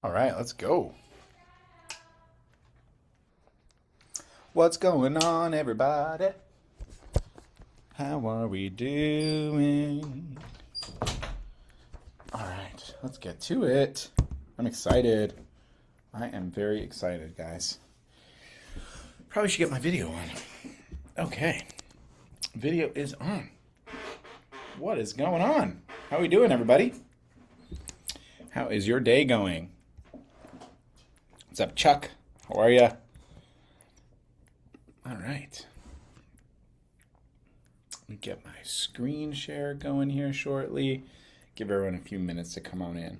All right, let's go. What's going on, everybody? How are we doing? All right, let's get to it. I'm excited. I am very excited, guys. Probably should get my video on. Okay, video is on. What is going on? How are we doing, everybody? How is your day going? What's up, Chuck? How are you? All right. Let me get my screen share going here shortly. Give everyone a few minutes to come on in.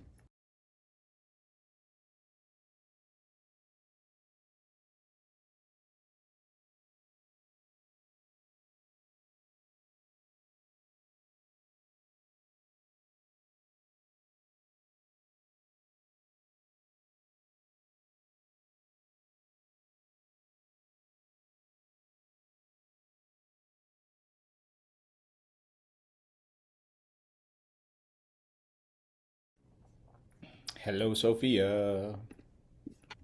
Hello, Sophia.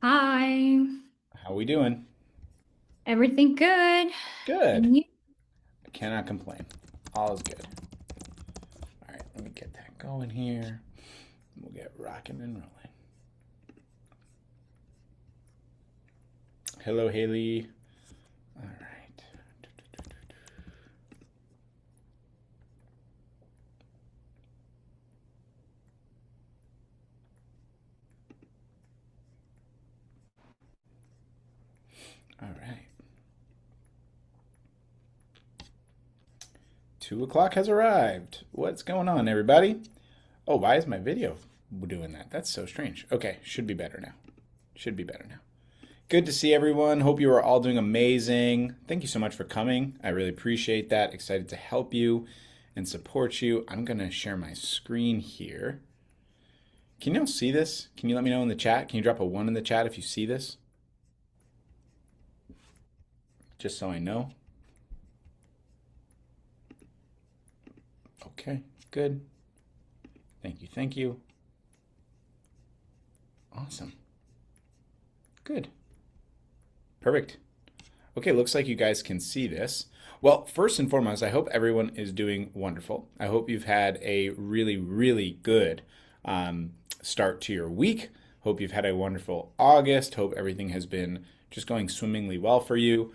Hi, How we doing? everything good? Good. And you? I cannot complain. All is good. All right, let me get that going here. We'll get rocking and rolling. Hello, Haley. All right. All right. 2 o'clock has arrived. What's going on, everybody? Oh, why is my video doing that? That's so strange. Okay, should be better now. Should be better now. Good to see everyone. Hope you are all doing amazing. Thank you so much for coming. I really appreciate that. Excited to help you and support you. I'm going to share my screen here. Can you all see this? Can you let me know in the chat? Can you drop a 1 in the chat if you see this? Just so I know. Okay, good. Thank you, thank you. Awesome. Good. Perfect. Okay, looks like you guys can see this. Well, first and foremost, I hope everyone is doing wonderful. I hope you've had a really, really good start to your week. Hope you've had a wonderful August. Hope everything has been just going swimmingly well for you.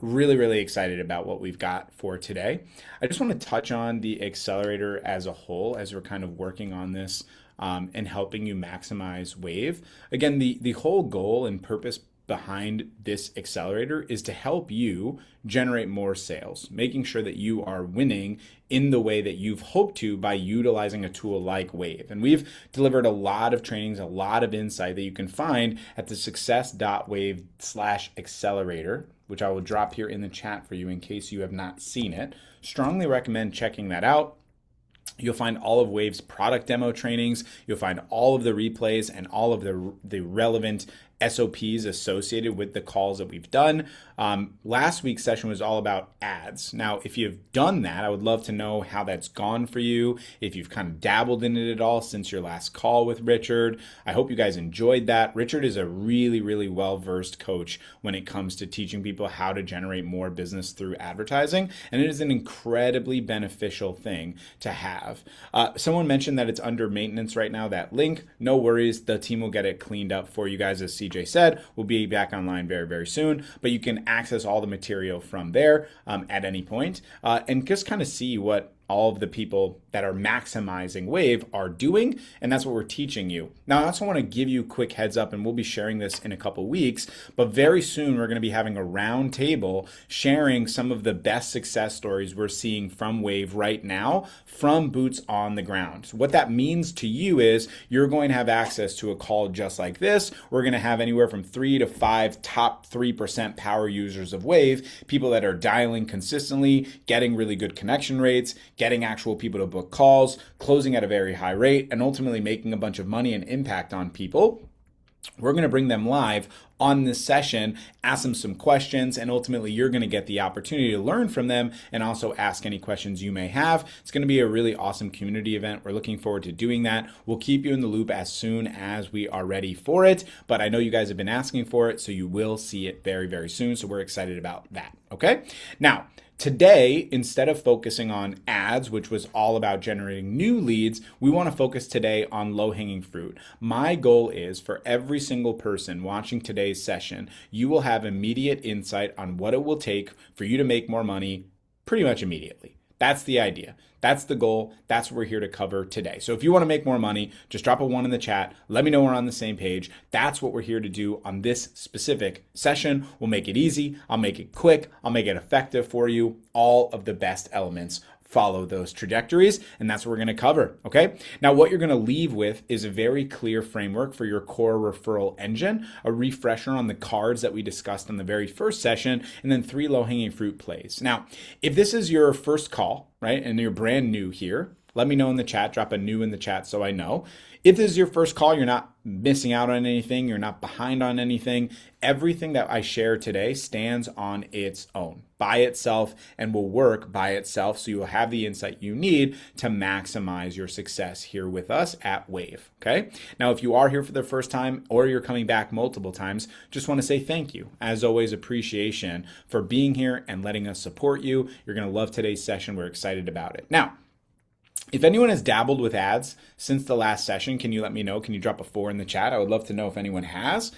Really, really excited about what we've got for today. I just want to touch on the accelerator as a whole as we're kind of working on this and helping you maximize WAVV. Again, the whole goal and purpose behind this accelerator is to help you generate more sales, making sure that you are winning in the way that you've hoped to by utilizing a tool like WAVV. And we've delivered a lot of trainings, a lot of insight that you can find at the success.wave/accelerator, which I will drop here in the chat for you in case you have not seen it. Strongly recommend checking that out. You'll find all of WAVV's product demo trainings. You'll find all of the replays and all of the relevant SOPs associated with the calls that we've done. Last week's session was all about ads. Now, if you've done that, I would love to know how that's gone for you, if you've kind of dabbled in it at all since your last call with Richard. I hope you guys enjoyed that. Richard is a really, really well-versed coach when it comes to teaching people how to generate more business through advertising, and it is an incredibly beneficial thing to have. Someone mentioned that it's under maintenance right now, that link. No worries, the team will get it cleaned up for you guys, as CJ said. We'll be back online very, very soon, but you can access all the material from there at any point, and just kind of see what all of the people that are maximizing WAVV are doing, and that's what we're teaching you. Now, I also want to give you a quick heads up, and we'll be sharing this in a couple weeks, but very soon we're going to be having a round table sharing some of the best success stories we're seeing from WAVV right now from boots on the ground. So what that means to you is you're going to have access to a call just like this. We're going to have anywhere from 3 to 5 top 3% power users of WAVV, people that are dialing consistently, getting really good connection rates, getting actual people to book calls, closing at a very high rate, and ultimately making a bunch of money and impact on people. We're going to bring them live on this session, ask them some questions, and ultimately you're going to get the opportunity to learn from them and also ask any questions you may have. It's going to be a really awesome community event. We're looking forward to doing that. We'll keep you in the loop as soon as we are ready for it, but I know you guys have been asking for it, so you will see it very, very soon. So we're excited about that. Okay. Now, today, instead of focusing on ads, which was all about generating new leads, we want to focus today on low-hanging fruit. My goal is for every single person watching today's session, you will have immediate insight on what it will take for you to make more money pretty much immediately. That's the idea. That's the goal. That's what we're here to cover today. So if you want to make more money, just drop a 1 in the chat. Let me know we're on the same page. That's what we're here to do on this specific session. We'll make it easy. I'll make it quick. I'll make it effective for you. All of the best elements follow those trajectories, and that's what we're going to cover, okay? Now, what you're going to leave with is a very clear framework for your core referral engine, a refresher on the cards that we discussed on the very first session, and then 3 low-hanging fruit plays. Now, if this is your first call, right, and you're brand new here, let me know in the chat, drop a new in the chat so I know. If this is your first call, you're not missing out on anything, you're not behind on anything. Everything that I share today stands on its own, by itself, and will work by itself, so you will have the insight you need to maximize your success here with us at WAVV, okay? Now, if you are here for the first time or you're coming back multiple times, just want to say thank you. As always, appreciation for being here and letting us support you. You're going to love today's session. We're excited about it. Now, if anyone has dabbled with ads since the last session, can you let me know? Can you drop a 4 in the chat? I would love to know if anyone has.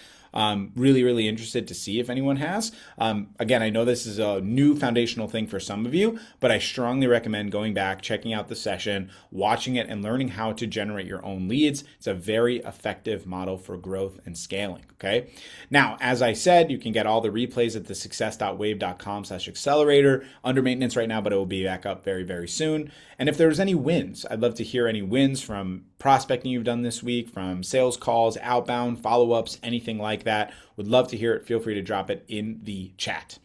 Really interested to see if anyone has. Again, I know this is a new foundational thing for some of you, but I strongly recommend going back, checking out the session, watching it, and learning how to generate your own leads. It's a very effective model for growth and scaling, okay? Now, as I said, you can get all the replays at the success.wave.com/accelerator. Under maintenance right now, but it will be back up very, very soon. And if there's any wins, I'd love to hear any wins from prospecting you've done this week, from sales calls, outbound, follow-ups, anything like that. Would love to hear it. Feel free to drop it in the chat.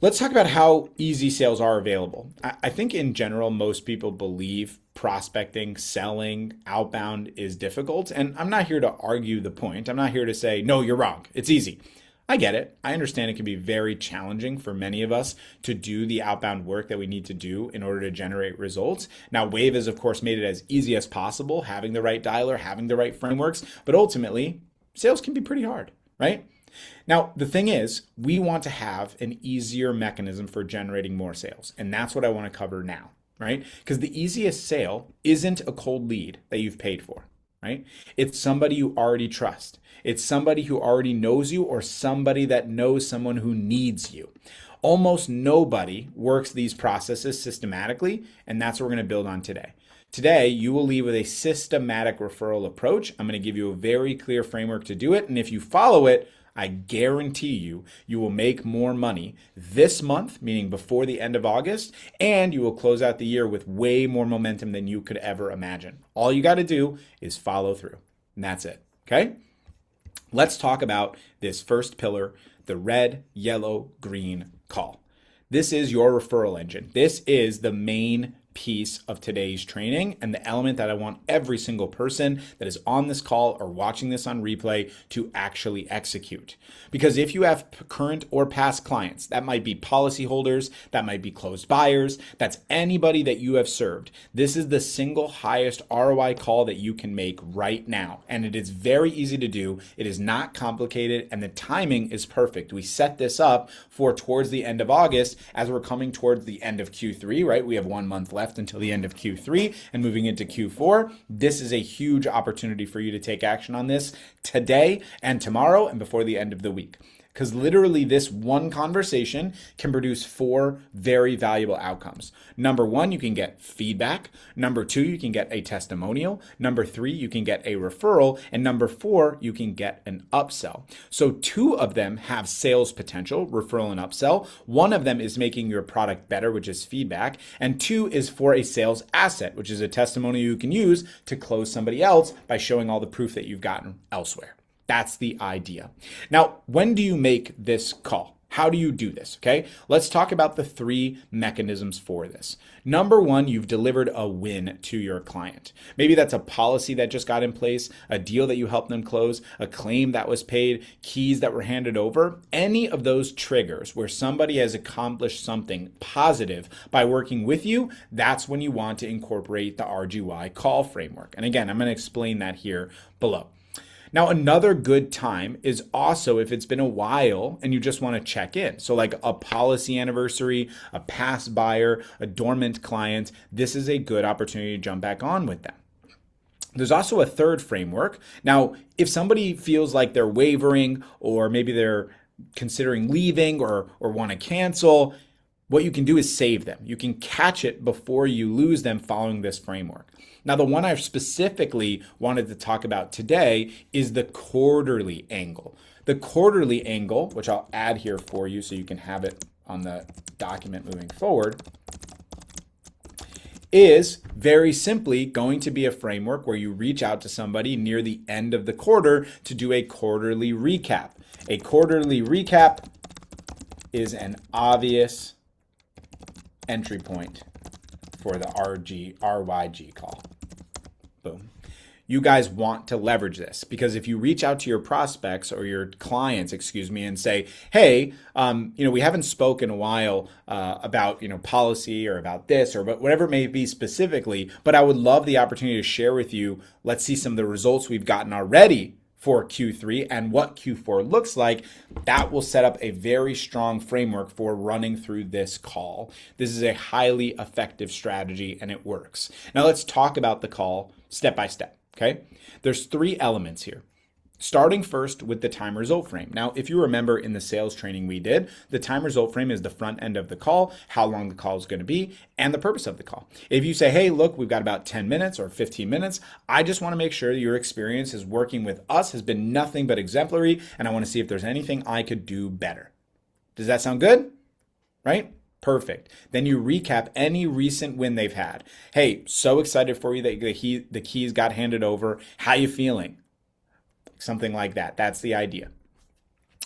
Let's talk about how easy sales are available. I think in general, most people believe prospecting, selling, outbound is difficult. And I'm not here to argue the point. I'm not here to say, no, you're wrong. It's easy. I get it. I understand it can be very challenging for many of us to do the outbound work that we need to do in order to generate results. Now, WAVV has, of course, made it as easy as possible, having the right dialer, having the right frameworks, but ultimately, sales can be pretty hard, right? Now, the thing is, we want to have an easier mechanism for generating more sales, and that's what I want to cover now, right? Because the easiest sale isn't a cold lead that you've paid for, right? It's somebody you already trust. It's somebody who already knows you or somebody that knows someone who needs you. Almost nobody works these processes systematically, and that's what we're going to build on today. Today, you will leave with a systematic referral approach. I'm going to give you a very clear framework to do it, and if you follow it, I guarantee you, you will make more money this month, meaning before the end of August, and you will close out the year with way more momentum than you could ever imagine. All you got to do is follow through, and that's it, okay? Let's talk about this first pillar, the red, yellow, green call. This is your referral engine. This is the main piece of today's training and the element that I want every single person that is on this call or watching this on replay to actually execute. Because if you have current or past clients, that might be policyholders, that might be closed buyers, that's anybody that you have served. This is the single highest ROI call that you can make right now. And it is very easy to do. It is not complicated and the timing is perfect. We set this up for towards the end of August as we're coming towards the end of Q3, right? We have 1 month left until the end of Q3 and moving into Q4. This is a huge opportunity for you to take action on this today and tomorrow and before the end of the week. Because literally this one conversation can produce 4 very valuable outcomes. Number 1, you can get feedback. Number 2, you can get a testimonial. Number 3, you can get a referral. And number 4, you can get an upsell. So 2 of them have sales potential, referral and upsell. 1 of them is making your product better, which is feedback. And 2 is for a sales asset, which is a testimonial you can use to close somebody else by showing all the proof that you've gotten elsewhere. That's the idea. Now, when do you make this call? How do you do this? Okay, let's talk about the 3 mechanisms for this. Number 1, you've delivered a win to your client. Maybe that's a policy that just got in place, a deal that you helped them close, a claim that was paid, keys that were handed over. Any of those triggers where somebody has accomplished something positive by working with you, that's when you want to incorporate the RGY call framework. And again, I'm going to explain that here below. Now, another good time is also if it's been a while and you just want to check in. So like a policy anniversary, a past buyer, a dormant client, this is a good opportunity to jump back on with them. There's also a third framework. Now, if somebody feels like they're wavering or maybe they're considering leaving or want to cancel, what you can do is save them. You can catch it before you lose them following this framework. Now, the one I specifically wanted to talk about today is the quarterly angle. The quarterly angle, which I'll add here for you so you can have it on the document moving forward, is very simply going to be a framework where you reach out to somebody near the end of the quarter to do a quarterly recap. A quarterly recap is an obvious entry point for the RYG call. Boom. You guys want to leverage this because if you reach out to your prospects or your clients, and say, hey, we haven't spoken a while about, policy or about this or whatever it may be specifically, but I would love the opportunity to share with you. Let's see some of the results we've gotten already for Q3 and what Q4 looks like. That will set up a very strong framework for running through this call. This is a highly effective strategy and it works. Now let's talk about the call step by step, okay? There's 3 elements here. Starting first with the time result frame. Now, if you remember in the sales training we did, the time result frame is the front end of the call, how long the call is going to be, and the purpose of the call. If you say, hey, look, we've got about 10 minutes or 15 minutes, I just want to make sure that your experience is working with us has been nothing but exemplary, and I want to see if there's anything I could do better. Does that sound good? Right? Perfect. Then you recap any recent win they've had. Hey, so excited for you that the keys got handed over. How you feeling? Something like that. That's the idea.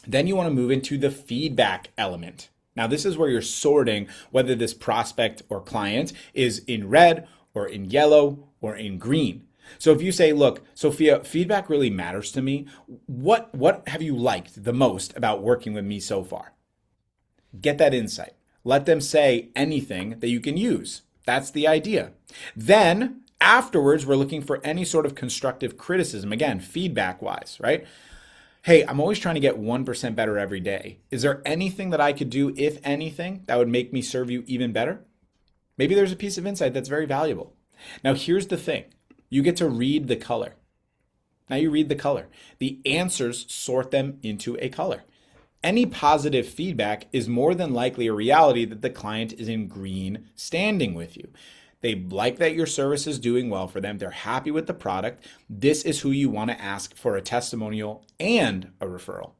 Then you want to move into the feedback element. Now, this is where you're sorting whether this prospect or client is in red or in yellow or in green. So if you say, look, Sophia, feedback really matters to me. What have you liked the most about working with me so far? Get that insight. Let them say anything that you can use. That's the idea. Then afterwards, we're looking for any sort of constructive criticism, again, feedback-wise, right? Hey, I'm always trying to get 1% better every day. Is there anything that I could do, if anything, that would make me serve you even better? Maybe there's a piece of insight that's very valuable. Now, here's the thing. You get to read the color. Now you read the color. The answers sort them into a color. Any positive feedback is more than likely a reality that the client is in green standing with you. They like that your service is doing well for them. They're happy with the product. This is who you want to ask for a testimonial and a referral.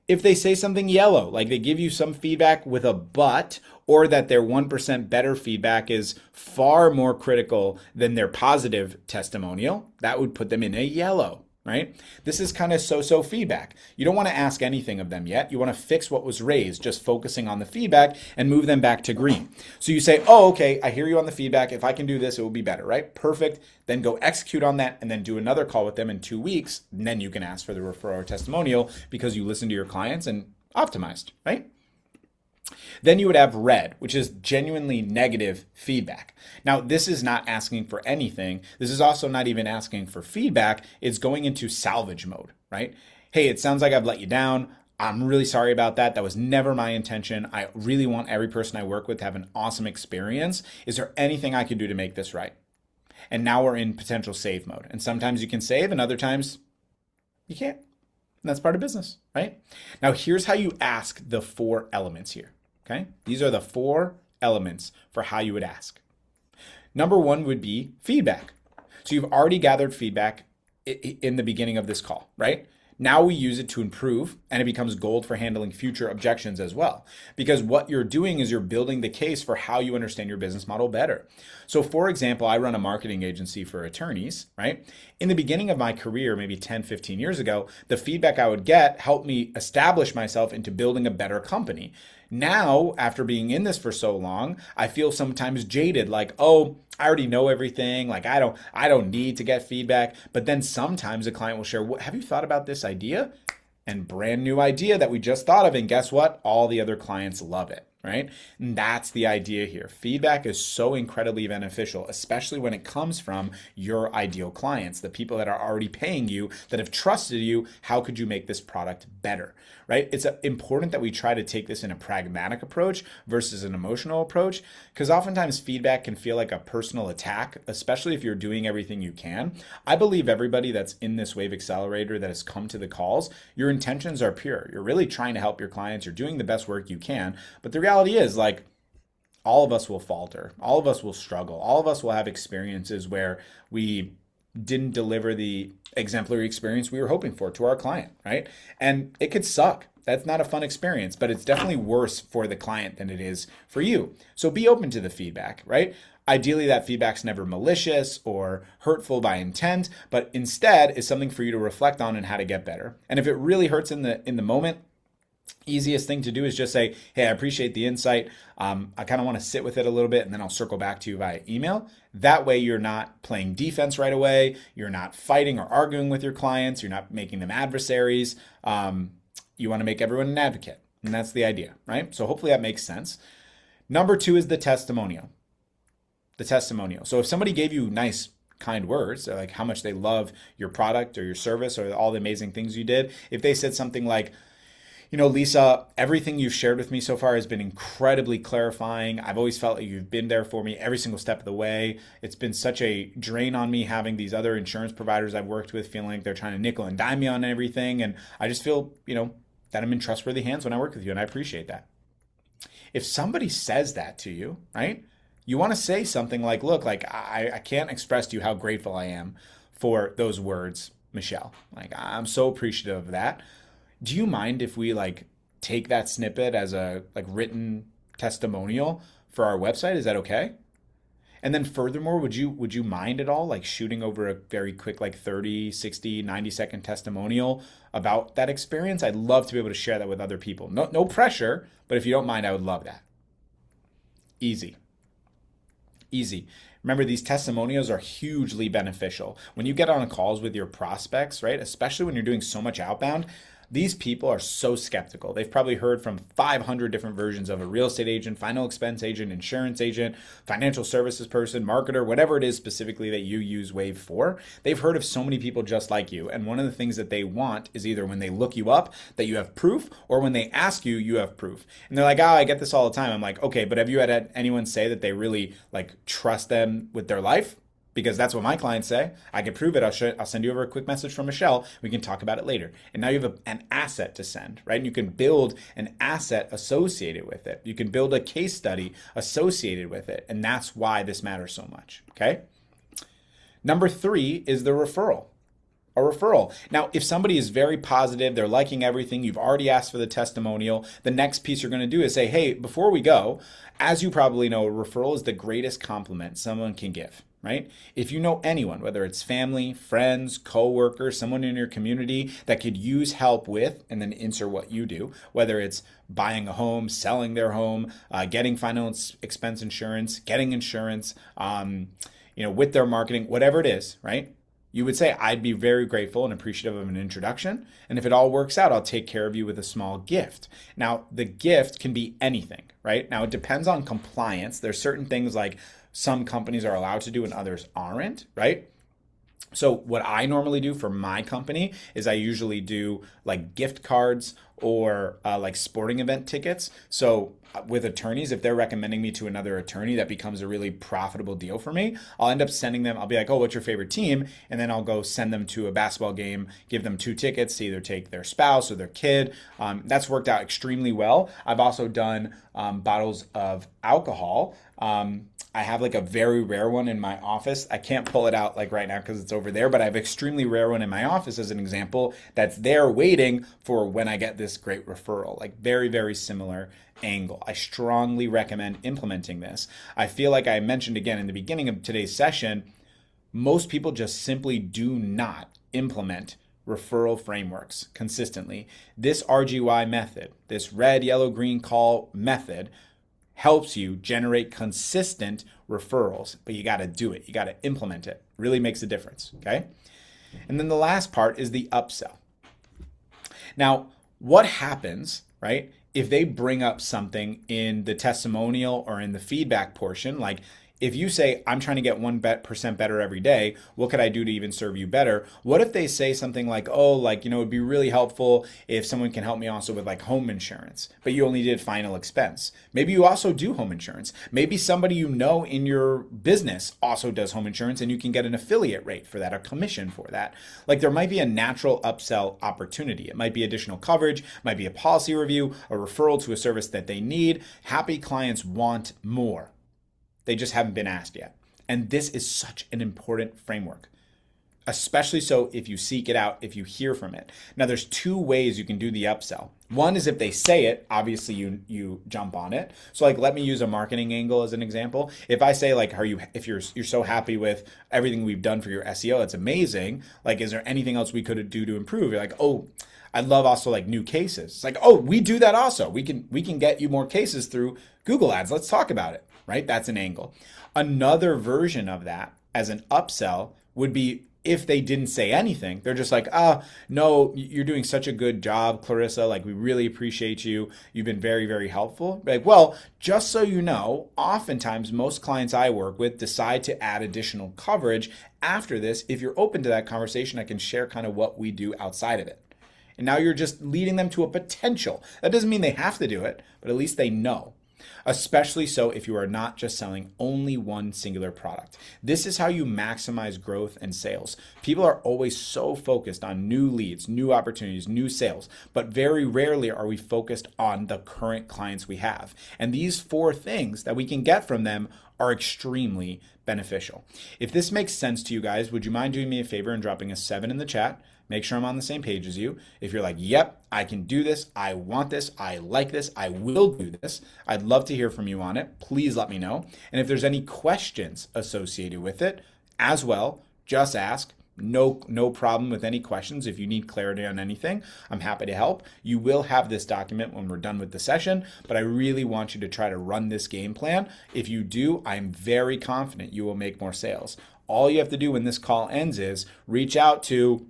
If they say something yellow, like they give you some feedback with a but, or that their 1% better feedback is far more critical than their positive testimonial, that would put them in a yellow. Right? This is kind of so-so feedback. You don't want to ask anything of them yet. You want to fix what was raised, just focusing on the feedback and move them back to green. So you say, oh, okay, I hear you on the feedback. If I can do this, it will be better, right? Perfect. Then go execute on that and then do another call with them in 2 weeks. And then you can ask for the referral or testimonial because you listened to your clients and optimized, right? Then you would have red, which is genuinely negative feedback. Now, this is not asking for anything. This is also not even asking for feedback. It's going into salvage mode, right? Hey, it sounds like I've let you down. I'm really sorry about that. That was never my intention. I really want every person I work with to have an awesome experience. Is there anything I can do to make this right? And now we're in potential save mode. And sometimes you can save and other times you can't. And that's part of business, right? Now, here's how you ask the 4 elements here. Okay, these are the 4 elements for how you would ask. Number 1 would be feedback. So you've already gathered feedback in the beginning of this call, right? Now we use it to improve, and it becomes gold for handling future objections as well. Because what you're doing is you're building the case for how you understand your business model better. So for example, I run a marketing agency for attorneys, right? In the beginning of my career, maybe 10, 15 years ago, the feedback I would get helped me establish myself into building a better company. Now, after being in this for so long, I feel sometimes jaded, like, oh, I already know everything. Like I don't need to get feedback. But then sometimes a client will share, have you thought about this idea? And brand new idea that we just thought of. And guess what? All the other clients love it, right? And that's the idea here. Feedback is so incredibly beneficial, especially when it comes from your ideal clients, the people that are already paying you, that have trusted you. How could you make this product better, right? It's important that we try to take this in a pragmatic approach versus an emotional approach, because oftentimes feedback can feel like a personal attack, especially if you're doing everything you can. I believe everybody that's in this WAVV Accelerator that has come to the calls, your intentions are pure. You're really trying to help your clients. You're doing the best work you can. But the reality is, like, all of us will falter. All of us will struggle. All of us will have experiences where we didn't deliver the exemplary experience we were hoping for to our client, right? And it could suck. That's not a fun experience, but it's definitely worse for the client than it is for you. So be open to the feedback, right? Ideally, that feedback's never malicious or hurtful by intent, but instead is something for you to reflect on and how to get better. And if it really hurts in the moment, easiest thing to do is just say, hey, I appreciate the insight. I kind of want to sit with it a little bit, and then I'll circle back to you via email. That way you're not playing defense right away. You're not fighting or arguing with your clients. You're not making them adversaries. You want to make everyone an advocate. And that's the idea, right? So hopefully that makes sense. Number 2 is the testimonial. The testimonial. So if somebody gave you nice, kind words, like how much they love your product or your service or all the amazing things you did, if they said something like, you know, Lisa, everything you've shared with me so far has been incredibly clarifying. I've always felt like you've been there for me every single step of the way. It's been such a drain on me having these other insurance providers I've worked with feeling like they're trying to nickel and dime me on everything. And I just feel, that I'm in trustworthy hands when I work with you, and I appreciate that. If somebody says that to you, right, you want to say something like, look, like I can't express to you how grateful I am for those words, Michelle. Like, I'm so appreciative of that. Do you mind if we take that snippet as a written testimonial for our website? Is that okay? And then furthermore, would you mind at all shooting over a very quick 30, 60, 90-second testimonial about that experience? I'd love to be able to share that with other people. No pressure, but if you don't mind, I would love that. Easy. Remember, these testimonials are hugely beneficial. When you get on calls with your prospects, right, especially when you're doing so much outbound, these people are so skeptical. They've probably heard from 500 different versions of a real estate agent, final expense agent, insurance agent, financial services person, marketer, whatever it is specifically that you use WAVV for. They've heard of so many people just like you. And one of the things that they want is either when they look you up that you have proof, or when they ask you, you have proof. And they're like, oh, I get this all the time. I'm like, okay, but have you had anyone say that they really trust them with their life? Because that's what my clients say. I can prove it. I'll send you over a quick message from Michelle. We can talk about it later. And now you have an asset to send, right? And you can build an asset associated with it. You can build a case study associated with it. And that's why this matters so much, okay? Number 3 is the referral. A referral. Now, if somebody is very positive, they're liking everything, you've already asked for the testimonial, the next piece you're going to do is say, hey, before we go, as you probably know, a referral is the greatest compliment someone can give. Right? If you know anyone, whether it's family, friends, coworkers, someone in your community that could use help with, and then insert what you do, whether it's buying a home, selling their home, getting final expense insurance, getting insurance, with their marketing, whatever it is, right? You would say, I'd be very grateful and appreciative of an introduction. And if it all works out, I'll take care of you with a small gift. Now, the gift can be anything, right? Now, it depends on compliance. There's certain things like some companies are allowed to do and others aren't, right? So what I normally do for my company is I usually do gift cards or sporting event tickets. So with attorneys, if they're recommending me to another attorney, that becomes a really profitable deal for me. I'll end up sending them, I'll be like, oh, what's your favorite team? And then I'll go send them to a basketball game, give them 2 tickets to either take their spouse or their kid. That's worked out extremely well. I've also done bottles of alcohol I have like a very rare one in my office. I can't pull it out like right now because it's over there, but I have an extremely rare one in my office as an example that's there waiting for when I get this great referral. Like very, very similar angle. I strongly recommend implementing this. I feel like I mentioned again in the beginning of today's session, most people just simply do not implement referral frameworks consistently. This RGY method, this red, yellow, green call method, helps you generate consistent referrals, but you got to do it. You got to implement it. Really makes a difference, okay? And then the last part is the upsell. Now, what happens, right, if they bring up something in the testimonial or in the feedback portion, like if you say, I'm trying to get 1% better every day, what could I do to even serve you better? What if they say something like, oh, like, it'd be really helpful if someone can help me also with like home insurance, but you only did final expense. Maybe you also do home insurance. Maybe somebody in your business also does home insurance and you can get an affiliate rate for that, a commission for that. Like there might be a natural upsell opportunity. It might be additional coverage, might be a policy review, a referral to a service that they need. Happy clients want more. They just haven't been asked yet. And this is such an important framework, especially so if you seek it out, if you hear from it. Now, there's two ways you can do the upsell. One is if they say it, obviously you jump on it. So like, let me use a marketing angle as an example. If I say like, if you're so happy with everything we've done for your SEO, it's amazing. Like, is there anything else we could do to improve? You're like, oh, I'd love also like new cases. It's like, oh, we do that also. We can get you more cases through Google Ads. Let's talk about it. Right? That's an angle. Another version of that as an upsell would be if they didn't say anything. They're just like, no, you're doing such a good job, Clarissa. Like, we really appreciate you. You've been very, very helpful. Like, well, just so you know, oftentimes most clients I work with decide to add additional coverage after this. If you're open to that conversation, I can share kind of what we do outside of it. And now you're just leading them to a potential. That doesn't mean they have to do it, but at least they know. Especially so if you are not just selling only one singular product. This is how you maximize growth and sales. People are always so focused on new leads, new opportunities, new sales, but very rarely are we focused on the current clients we have. And these 4 things that we can get from them are extremely beneficial. If this makes sense to you guys, would you mind doing me a favor and dropping a 7 in the chat? Make sure I'm on the same page as you. If you're like, yep, I can do this, I want this, I like this, I will do this, I'd love to hear from you on it. Please let me know. And if there's any questions associated with it as well, just ask. No problem with any questions. If you need clarity on anything, I'm happy to help. You will have this document when we're done with the session, but I really want you to try to run this game plan. If you do, I'm very confident you will make more sales. All you have to do when this call ends is reach out to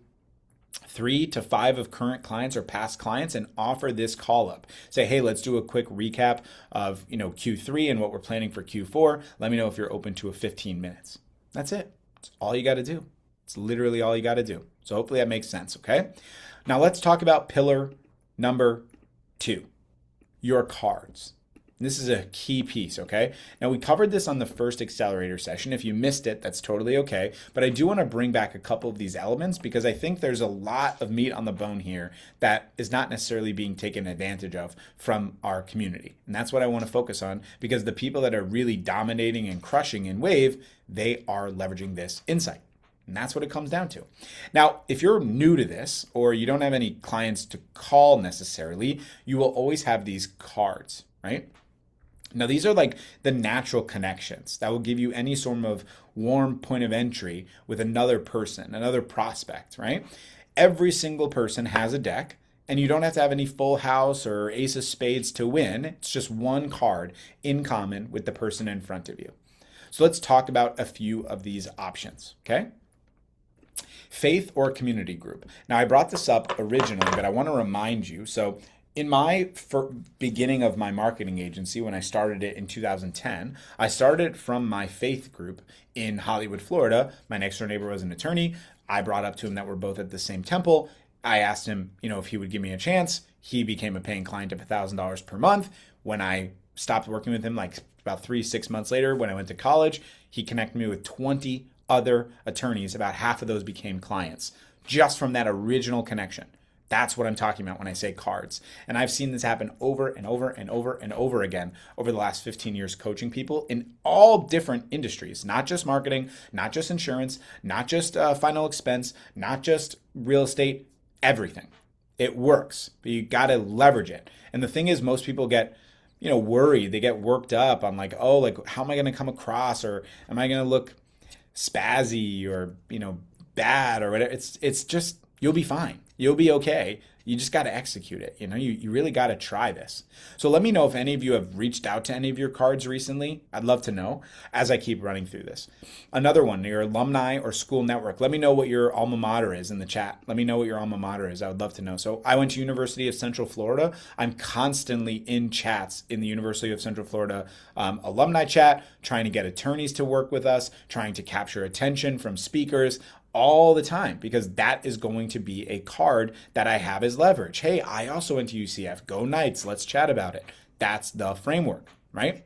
3 to 5 of current clients or past clients and offer this call up. Say, hey, let's do a quick recap of Q3 and what we're planning for Q4. Let me know if you're open to a 15 minutes. That's it. That's all you got to do. It's literally all you got to do. So hopefully that makes sense, okay? Now let's talk about pillar number 2, your cards. This is a key piece, okay? Now, we covered this on the first accelerator session. If you missed it, that's totally okay. But I do want to bring back a couple of these elements because I think there's a lot of meat on the bone here that is not necessarily being taken advantage of from our community. And that's what I want to focus on because the people that are really dominating and crushing in WAVV, they are leveraging this insight. And that's what it comes down to. Now, if you're new to this or you don't have any clients to call necessarily, you will always have these cards, right? Now, these are like the natural connections that will give you any sort of warm point of entry with another person, another prospect, right? Every single person has a deck, and you don't have to have any full house or ace of spades to win. It's just one card in common with the person in front of you. So let's talk about a few of these options, okay? Faith or community group. Now, I brought this up originally, but I want to remind you. So in my beginning of my marketing agency, when I started it in 2010, I started from my faith group in Hollywood, Florida. My next door neighbor was an attorney. I brought up to him that we're both at the same temple. I asked him, if he would give me a chance. He became a paying client of $1,000 per month. When I stopped working with him, like about 6 months later, when I went to college, he connected me with 20 other attorneys. About half of those became clients just from that original connection. That's what I'm talking about when I say cards. And I've seen this happen over and over and over and over again over the last 15 years coaching people in all different industries, not just marketing, not just insurance, not just final expense, not just real estate, everything. It works, but you got to leverage it. And the thing is, most people get worried. They get worked up on like, oh, like how am I going to come across, or am I going to look spazzy or bad or whatever. It's just, you'll be fine. You'll be okay. You just got to execute it. You really got to try this. So let me know if any of you have reached out to any of your cards recently. I'd love to know as I keep running through this. Another one, your alumni or school network. Let me know what your alma mater is in the chat. Let me know what your alma mater is. I would love to know. So I went to University of Central Florida. I'm constantly in chats in the University of Central Florida alumni chat, trying to get attorneys to work with us, trying to capture attention from speakers, all the time, because that is going to be a card that I have as leverage. Hey, I also went to UCF. Go Knights. Let's chat about it. That's the framework, right?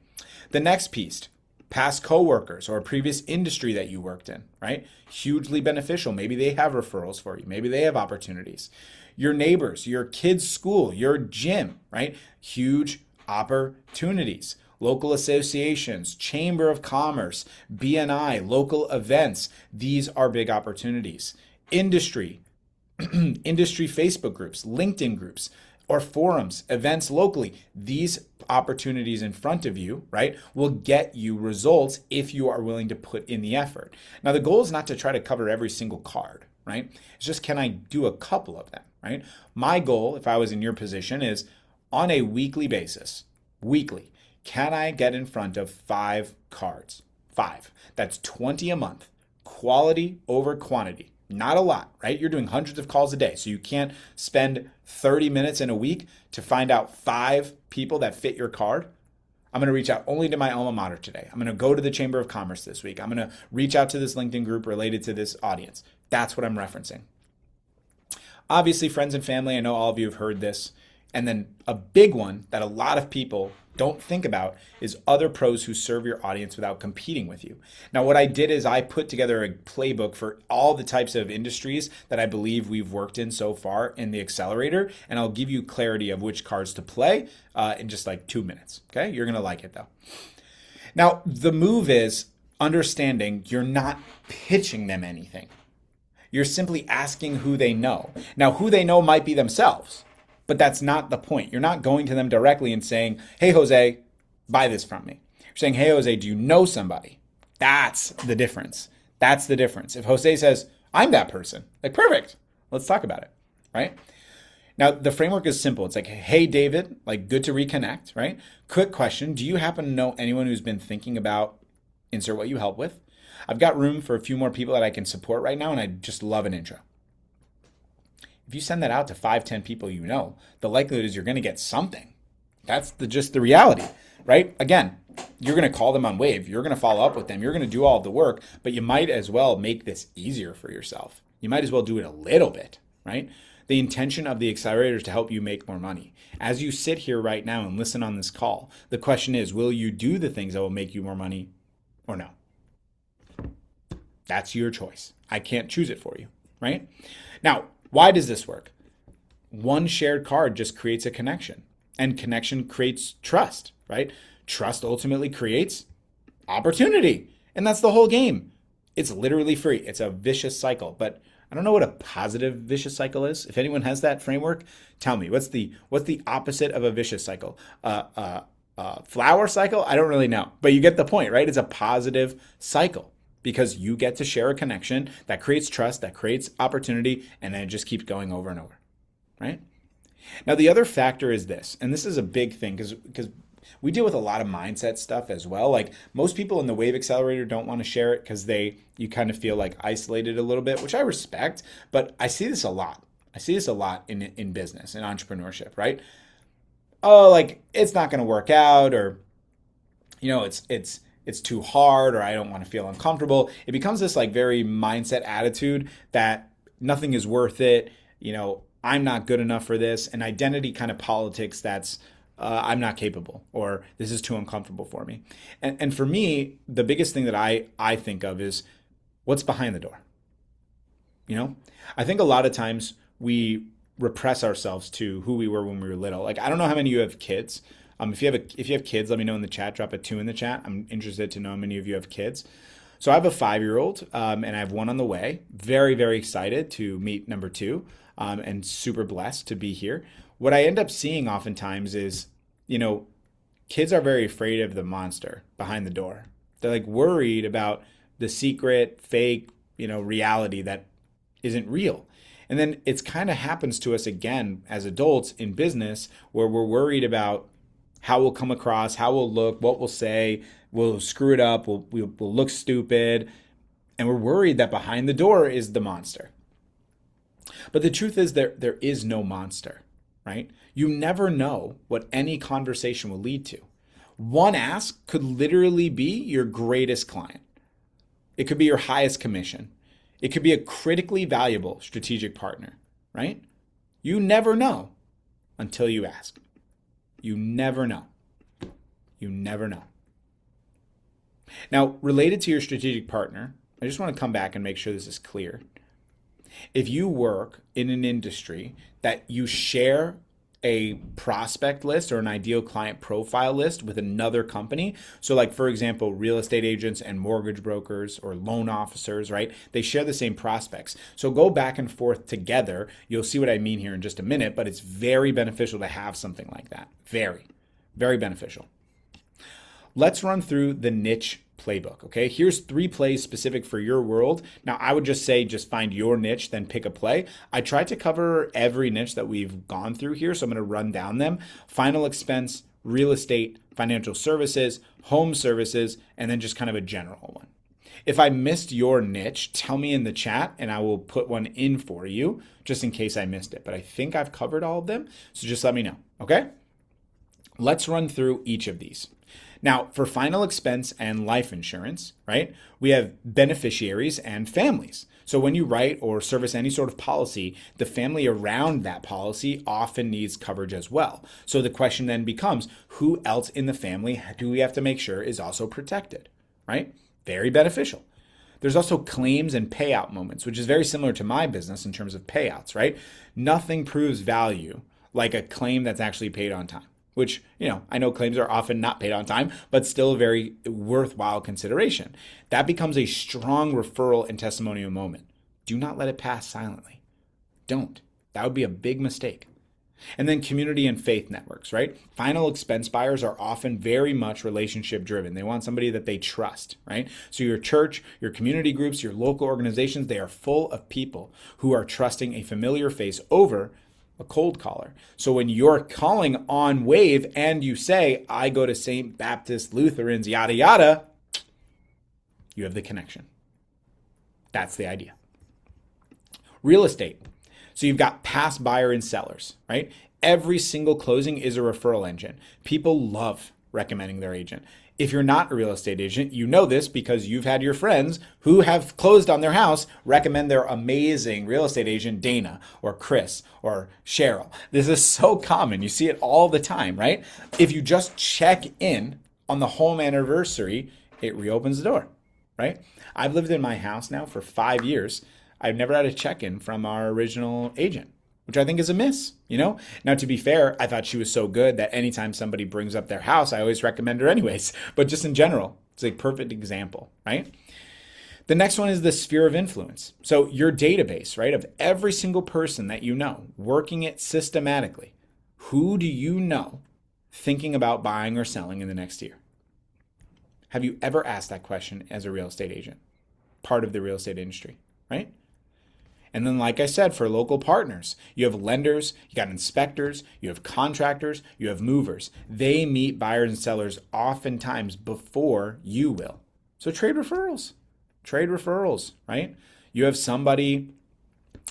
The next piece, past coworkers or previous industry that you worked in, right? Hugely beneficial. Maybe they have referrals for you. Maybe they have opportunities. Your neighbors, your kids' school, your gym, right? Huge opportunities. Local associations, Chamber of Commerce, BNI, local events. These are big opportunities. Industry, industry Facebook groups, LinkedIn groups, or forums, events locally. These opportunities in front of you, right, will get you results if you are willing to put in the effort. Now, the goal is not to try to cover every single card, right? It's just, can I do a couple of them, right? My goal, if I was in your position, is on a weekly basis, can I get in front of 5 cards? 5. That's 20 a month. Quality over quantity. Not a lot, right? You're doing hundreds of calls a day. So you can't spend 30 minutes in a week to find out 5 people that fit your card. I'm going to reach out only to my alma mater today. I'm going to go to the Chamber of Commerce this week. I'm going to reach out to this LinkedIn group related to this audience. That's what I'm referencing. Obviously, friends and family, I know all of you have heard this. And then a big one that a lot of people don't think about is other pros who serve your audience without competing with you. Now, what I did is I put together a playbook for all the types of industries that I believe we've worked in so far in the accelerator, and I'll give you clarity of which cards to play in just like 2 minutes. Okay, you're gonna like it though. Now, the move is understanding you're not pitching them anything. You're simply asking who they know. Now, who they know might be themselves. But that's not the point. You're not going to them directly and saying, hey, Jose, buy this from me. You're saying, hey, Jose, do you know somebody? That's the difference. That's the difference. If Jose says, I'm that person, like, perfect, let's talk about it, right? Now, the framework is simple. It's like, hey, David, like, good to reconnect, right? Quick question. Do you happen to know anyone who's been thinking about insert what you help with? I've got room for a few more people that I can support right now, and I'd just love an intro. If you send that out to 5, 10 people you know, the likelihood is you're going to get something. That's just the reality, right? Again, you're going to call them on WAVV. You're going to follow up with them. You're going to do all of the work, but you might as well make this easier for yourself. You might as well do it a little bit, right? The intention of the accelerator is to help you make more money. As you sit here right now and listen on this call, the question is, will you do the things that will make you more money or no? That's your choice. I can't choose it for you, right? Now, why does this work? One shared card just creates a connection, and connection creates trust, right? Trust ultimately creates opportunity, and that's the whole game. It's literally free. It's a vicious cycle, but I don't know what a positive vicious cycle is. If anyone has that framework, tell me. What's the opposite of a vicious cycle? Flower cycle? I don't really know, but you get the point, right? It's a positive cycle, because you get to share a connection that creates trust, that creates opportunity, and then it just keeps going over and over, right? Now, the other factor is this, and this is a big thing because we deal with a lot of mindset stuff as well. Like, most people in the WAVV Accelerator don't want to share it because you kind of feel like isolated a little bit, which I respect, but I see this a lot. I see this a lot in business and entrepreneurship, right? Oh, like, it's not going to work out, or, it's too hard, or I don't want to feel uncomfortable. It becomes this like very mindset attitude that nothing is worth it. I'm not good enough for this, and identity kind of politics that's I'm not capable, or this is too uncomfortable for me. And for me, the biggest thing that I think of is what's behind the door. I think a lot of times we repress ourselves to who we were when we were little. Like, I don't know how many of you have kids. If you have kids, let me know in the chat. Drop a 2 in the chat. I'm interested to know how many of you have kids. So I have a 5-year-old, and I have one on the way. Very, very excited to meet number 2, and super blessed to be here. What I end up seeing oftentimes is, kids are very afraid of the monster behind the door. They're like worried about the secret, fake, reality that isn't real. And then it's kind of happens to us again as adults in business, where we're worried about how we'll come across, how we'll look, what we'll say, we'll screw it up, we'll look stupid. And we're worried that behind the door is the monster. But the truth is there is no monster, right? You never know what any conversation will lead to. One ask could literally be your greatest client. It could be your highest commission. It could be a critically valuable strategic partner, right? You never know until you ask. You never know. You never know. Now, related to your strategic partner, I just want to come back and make sure this is clear. If you work in an industry that you share a prospect list or an ideal client profile list with another company, so like, for example, real estate agents and mortgage brokers or loan officers, right? They share the same prospects. So go back and forth together. You'll see what I mean here in just a minute, but it's very beneficial to have something like that. Very, very beneficial. Let's run through the niche playbook, okay? Here's 3 plays specific for your world. Now, I would just say just find your niche, then pick a play. I tried to cover every niche that we've gone through here, so I'm going to run down them. Final expense, real estate, financial services, home services, and then just kind of a general one. If I missed your niche, tell me in the chat and I will put one in for you just in case I missed it. But I think I've covered all of them, so just let me know, okay? Let's run through each of these. Now, for final expense and life insurance, right, we have beneficiaries and families. So when you write or service any sort of policy, the family around that policy often needs coverage as well. So the question then becomes, who else in the family do we have to make sure is also protected, right? Very beneficial. There's also claims and payout moments, which is very similar to my business in terms of payouts, right? Nothing proves value like a claim that's actually paid on time. Which, I know claims are often not paid on time, but still a very worthwhile consideration. That becomes a strong referral and testimonial moment. Do not let it pass silently. Don't. That would be a big mistake. And then community and faith networks, right? Final expense buyers are often very much relationship driven. They want somebody that they trust, right? So your church, your community groups, your local organizations, they are full of people who are trusting a familiar face over a cold caller. So when you're calling on WAVV and you say, I go to St. Baptist Lutherans, yada, yada, you have the connection. That's the idea. Real estate. So you've got past buyer and sellers, right? Every single closing is a referral engine. People love recommending their agent. If you're not a real estate agent, you know this because you've had your friends who have closed on their house recommend their amazing real estate agent, Dana or Chris or Cheryl. This is so common. You see it all the time, right? If you just check in on the home anniversary, it reopens the door, right? I've lived in my house now for 5 years. I've never had a check-in from our original agent, which I think is a miss, Now, to be fair, I thought she was so good that anytime somebody brings up their house, I always recommend her anyways. But just in general, it's a perfect example, right? The next one is the sphere of influence. So your database, right, of every single person that you know, working it systematically. Who do you know thinking about buying or selling in the next year? Have you ever asked that question as a real estate agent, part of the real estate industry, right? And then, like I said, for local partners, you have lenders, you got inspectors, you have contractors, you have movers. They meet buyers and sellers oftentimes before you will. So trade referrals, right? You have somebody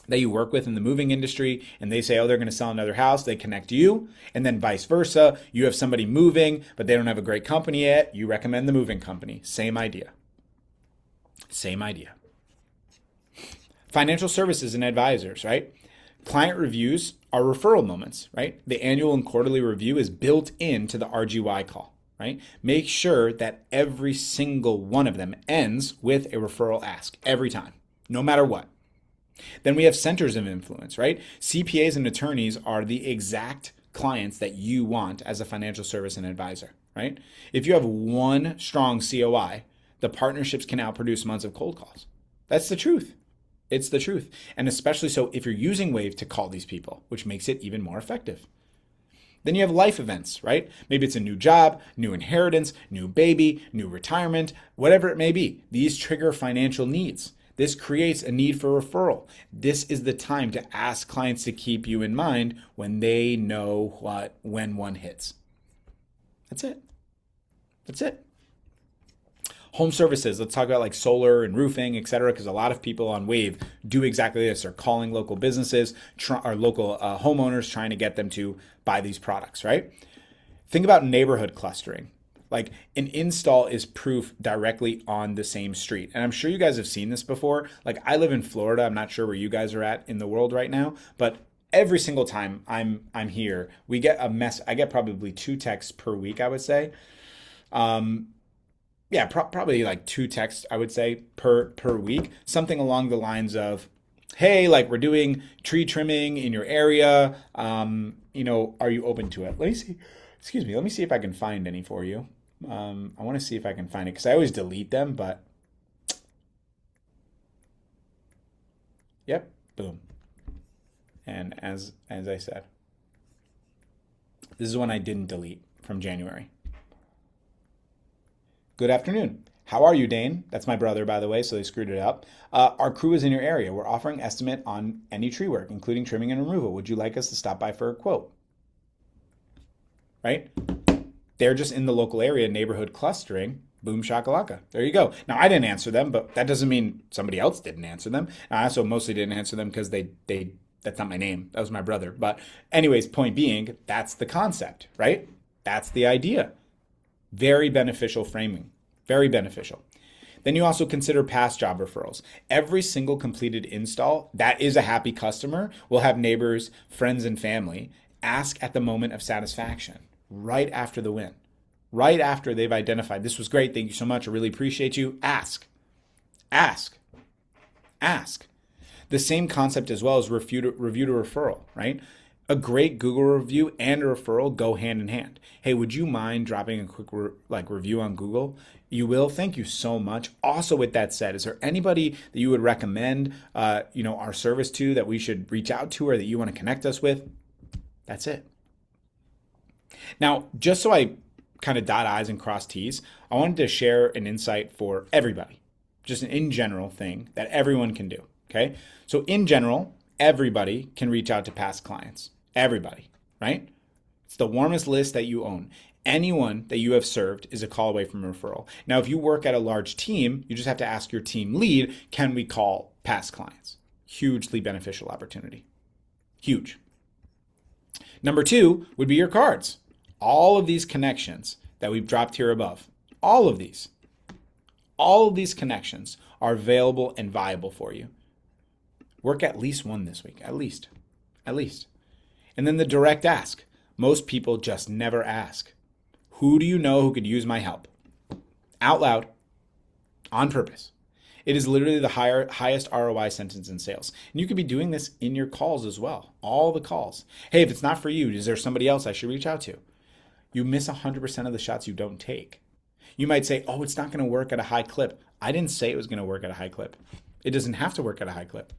that you work with in the moving industry and they say, oh, they're going to sell another house. They connect you. And then vice versa. You have somebody moving, but they don't have a great company yet. You recommend the moving company. Same idea. Financial services and advisors, right? Client reviews are referral moments, right? The annual and quarterly review is built into the RGY call, right? Make sure that every single one of them ends with a referral ask every time, no matter what. Then we have centers of influence, right? CPAs and attorneys are the exact clients that you want as a financial service and advisor, right? If you have one strong COI, the partnerships can outproduce months of cold calls. That's the truth. It's the truth. And especially so if you're using WAVV to call these people, which makes it even more effective. Then you have life events, right? Maybe it's a new job, new inheritance, new baby, new retirement, whatever it may be. These trigger financial needs. This creates a need for referral. This is the time to ask clients to keep you in mind when they know when one hits. That's it. That's it. Home services, let's talk about like solar and roofing, et cetera, because a lot of people on WAVV do exactly this. They're calling local businesses or local homeowners trying to get them to buy these products, right? Think about neighborhood clustering. Like an install is proof directly on the same street. And I'm sure you guys have seen this before. Like I live in Florida. I'm not sure where you guys are at in the world right now, but every single time I'm here, we get a mess. I get probably 2 texts per week, I would say. Yeah, probably like 2 texts, I would say, per week. Something along the lines of, hey, like we're doing tree trimming in your area. Are you open to it? Let me see. Excuse me. Let me see if I can find any for you. I want to see if I can find it because I always delete them, but yep, boom. And as I said, this is one I didn't delete from January. Good afternoon. How are you, Dane? That's my brother, by the way, so they screwed it up. Our crew is in your area. We're offering estimate on any tree work, including trimming and removal. Would you like us to stop by for a quote? Right? They're just in the local area, neighborhood clustering. Boom shakalaka. There you go. Now, I didn't answer them, but that doesn't mean somebody else didn't answer them. I also mostly didn't answer them because that's not my name. That was my brother. But anyways, point being, that's the concept, right? That's the idea. Very beneficial framing. Very beneficial. Then you also consider past job referrals. Every single completed install that is a happy customer will have neighbors, friends, and family ask at the moment of satisfaction, right after the win, right after they've identified, this was great, thank you so much, I really appreciate you. Ask. The same concept as well as review to referral, right? A great Google review and a referral go hand in hand. Hey, would you mind dropping a quick review on Google? You will. Thank you so much. Also, with that said, is there anybody that you would recommend, our service to that we should reach out to or that you want to connect us with? That's it. Now, just so I kind of dot I's and cross T's, I wanted to share an insight for everybody, just an in general thing that everyone can do. Okay. So in general, everybody can reach out to past clients. Everybody, right? It's the warmest list that you own. Anyone that you have served is a call away from a referral. Now, if you work at a large team, you just have to ask your team lead, can we call past clients? Hugely beneficial opportunity. Huge. Number 2 would be your cards. All of these connections that we've dropped here above, all of these connections are available and viable for you. Work at least one this week, at least. And then the direct ask. Most people just never ask. Who do you know who could use my help? Out loud, on purpose. It is literally the highest ROI sentence in sales. And you could be doing this in your calls as well. All the calls. Hey, if it's not for you, is there somebody else I should reach out to? You miss 100% of the shots you don't take. You might say, oh, it's not going to work at a high clip. I didn't say it was going to work at a high clip. It doesn't have to work at a high clip.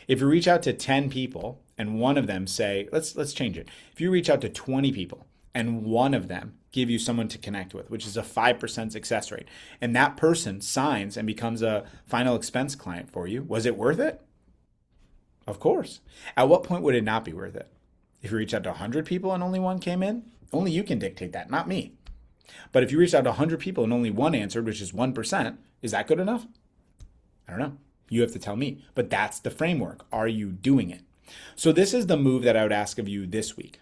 If you reach out to 10 people and one of them say, let's change it. If you reach out to 20 people and one of them give you someone to connect with, which is a 5% success rate, and that person signs and becomes a final expense client for you, was it worth it? Of course. At what point would it not be worth it? If you reach out to 100 people and only one came in, only you can dictate that, not me. But if you reach out to 100 people and only one answered, which is 1%, is that good enough? I don't know. You have to tell me. But that's the framework. Are you doing it? So this is the move that I would ask of you this week.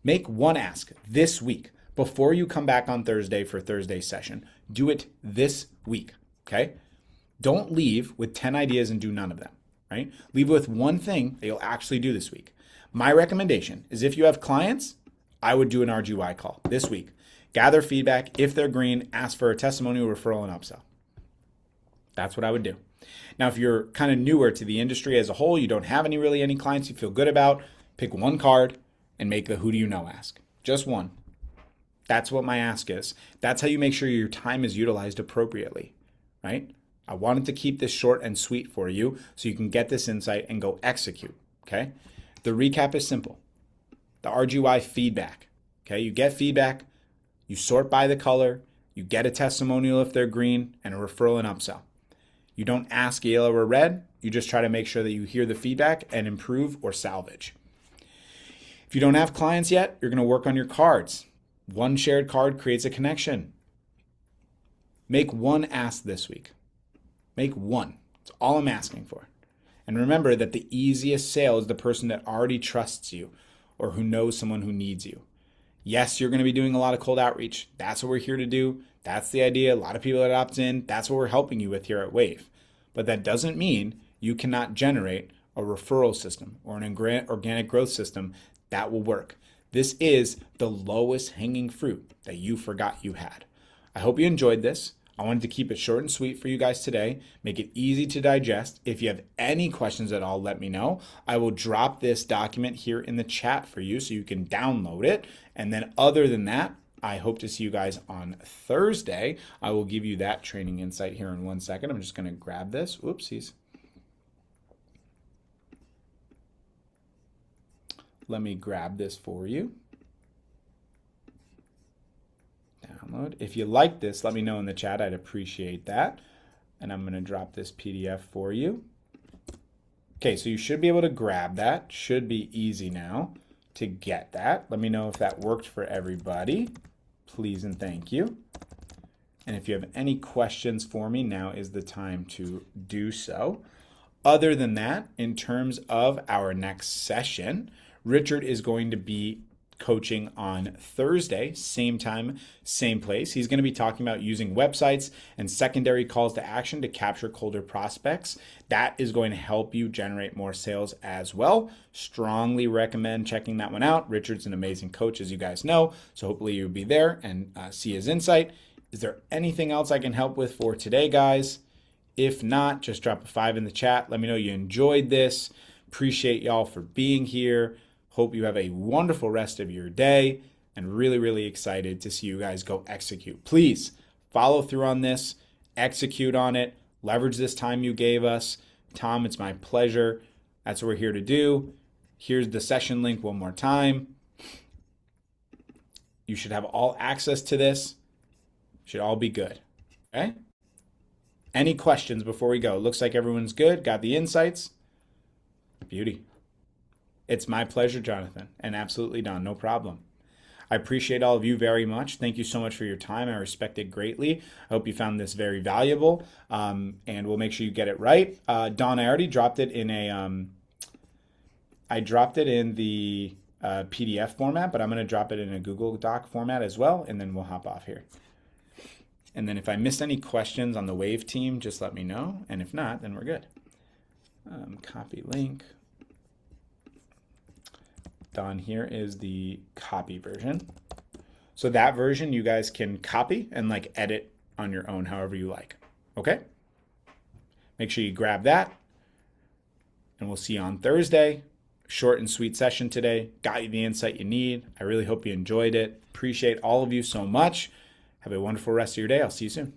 Make one ask this week before you come back on Thursday for Thursday's session. Do it this week, okay? Don't leave with 10 ideas and do none of them, right? Leave with one thing that you'll actually do this week. My recommendation is if you have clients, I would do an RGY call this week. Gather feedback. If they're green, ask for a testimonial, referral, and upsell. That's what I would do. Now, if you're kind of newer to the industry as a whole, you don't have any clients you feel good about, pick one card and make the who do you know ask. Just one. That's what my ask is. That's how you make sure your time is utilized appropriately, right? I wanted to keep this short and sweet for you so you can get this insight and go execute, okay? The recap is simple. The RGY feedback, okay? You get feedback, you sort by the color, you get a testimonial if they're green, and a referral and upsell. You don't ask yellow or red, you just try to make sure that you hear the feedback and improve or salvage. If you don't have clients yet, you're gonna work on your cards. One shared card creates a connection. Make one ask this week. Make one. That's all I'm asking for. And remember that the easiest sale is the person that already trusts you or who knows someone who needs you. Yes, you're going to be doing a lot of cold outreach. That's what we're here to do. That's the idea. A lot of people that opt in. That's what we're helping you with here at WAVV. But that doesn't mean you cannot generate a referral system or an organic growth system that will work. This is the lowest hanging fruit that you forgot you had. I hope you enjoyed this. I wanted to keep it short and sweet for you guys today, make it easy to digest. If you have any questions at all, let me know. I will drop this document here in the chat for you so you can download it. And then other than that, I hope to see you guys on Thursday. I will give you that training insight here in 1 second. I'm just going to grab this. Whoopsies. Let me grab this for you. Download. If you like this, let me know in the chat. I'd appreciate that. And I'm going to drop this PDF for you. Okay, so you should be able to grab that. Should be easy now to get that. Let me know if that worked for everybody. Please and thank you. And if you have any questions for me, now is the time to do so. Other than that, in terms of our next session, Richard is going to be coaching on Thursday, same time, same place. He's going to be talking about using websites and secondary calls to action to capture colder prospects. That is going to help you generate more sales as well. Strongly recommend checking that one out. Richard's an amazing coach, as you guys know, so hopefully you'll be there and see his insight. Is there anything else I can help with for today, guys? If not, just drop a 5 in the chat. Let me know you enjoyed this. Appreciate y'all for being here. Hope you have a wonderful rest of your day and really excited to see you guys go execute. Please follow through on this, execute on it, leverage this time you gave us. Tom, it's my pleasure. That's what we're here to do. Here's the session link one more time. You should have all access to this. Should all be good. Okay? Any questions before we go? Looks like everyone's good. Got the insights? Beauty. It's my pleasure, Jonathan, and absolutely Don, no problem. I appreciate all of you very much. Thank you so much for your time. I respect it greatly. I hope you found this very valuable, and we'll make sure you get it right. Don, I already dropped it in the PDF format, but I'm going to drop it in a Google Doc format as well, and then we'll hop off here. And then if I missed any questions on the WAVV team, just let me know, and if not, then we're good. Copy link. Don, here is the copy version. So that version you guys can copy and like edit on your own however you like. Okay? Make sure you grab that. And we'll see you on Thursday. Short and sweet session today. Got you the insight you need. I really hope you enjoyed it. Appreciate all of you so much. Have a wonderful rest of your day. I'll see you soon.